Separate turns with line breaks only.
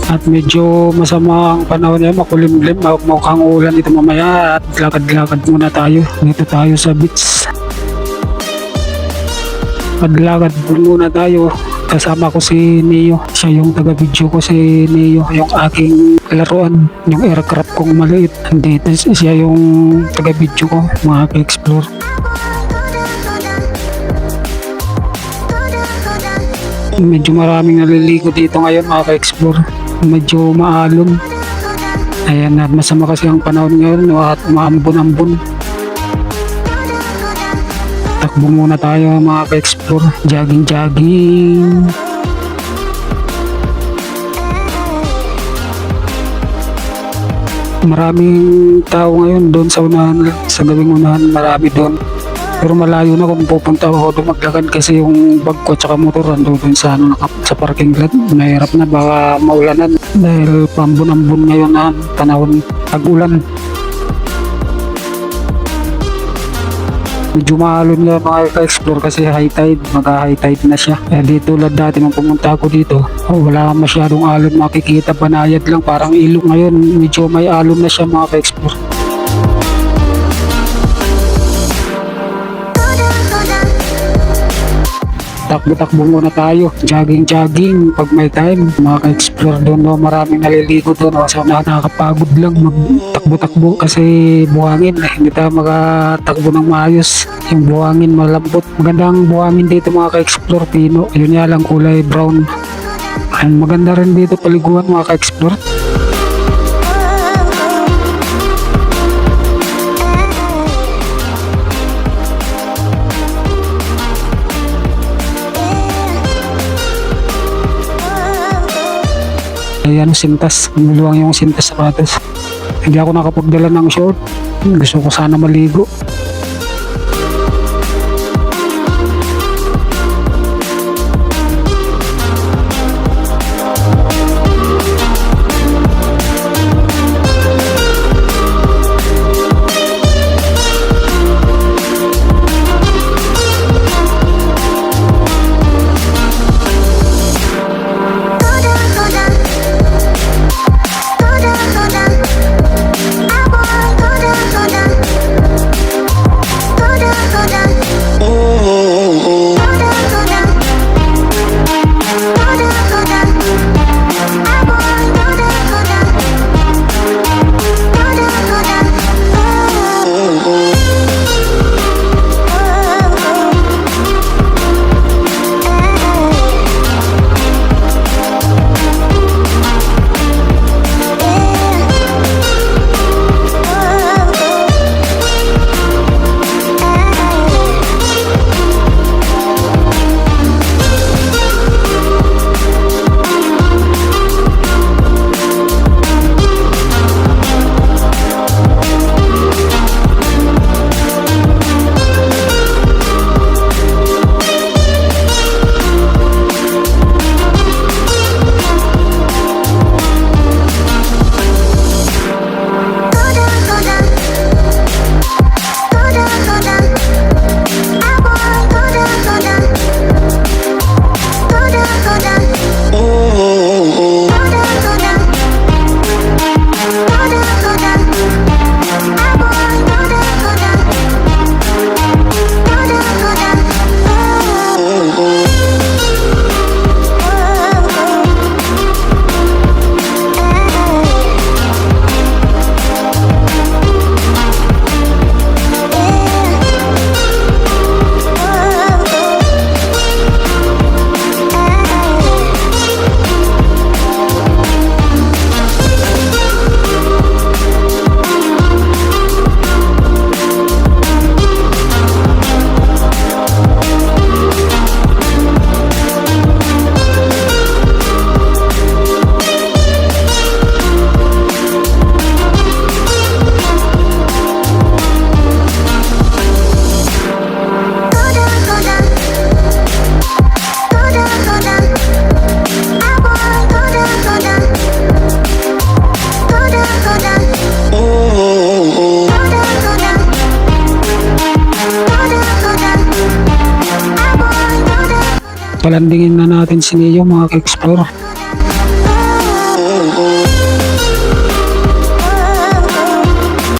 At medyo masama ang panahon ngayon, makulimlim, mukhang ulan ito mamaya at lakad-lakad muna tayo. Dito tayo sa beach. Maglakad muna tayo. Kasama ko si Neo. Siya yung taga-video ko, si Neo. Yung aking laruan, yung aircraft kong maliit. Andito siya yung taga-video ko, mga ka-explore. Medyo maraming naliligo dito ngayon, mga ka-explore. Medyo maalon. Ayan, at masama kasi ang panahon ngayon at maambon-ambon. Takbo muna tayo mga ka-explore. Jogging. Maraming tao ngayon doon sa unahan, sa gawing unahan, marami doon. Pero malayo na kung pupunta ako doon maglakad kasi yung bag ko at saka motor doon sa parking lot. Mahirap na, baka maulanan dahil pambun-ambun ngayon na panahon tag-ulan. Medyo maalon nga mga ka-explore kasi high tide, high tide na siya. Di tulad dati nung pumunta ako dito, wala masyadong alon makikita, banayad lang, parang ilog. Ngayon medyo may alon na siya mga ka-explore. Takbo-takbo muna tayo, jogging pag may time. Mga ka-explore doon, maraming naliligo doon. So nakakapagod lang magtakbo-takbo kasi buhangin. Hindi tayo makatakbo ng maayos. Yung buhangin malambot. Magandang buhangin dito mga ka-explore, pino. Yun nga lang kulay brown. Maganda rin dito paliguan mga ka-explore. Ayan, sintas. Maluwang yung sintas sapatos. Hindi ako nakapagdala ng short. Gusto ko sana maligo. Palandingin na natin si Neo mga ka-explore.
oh.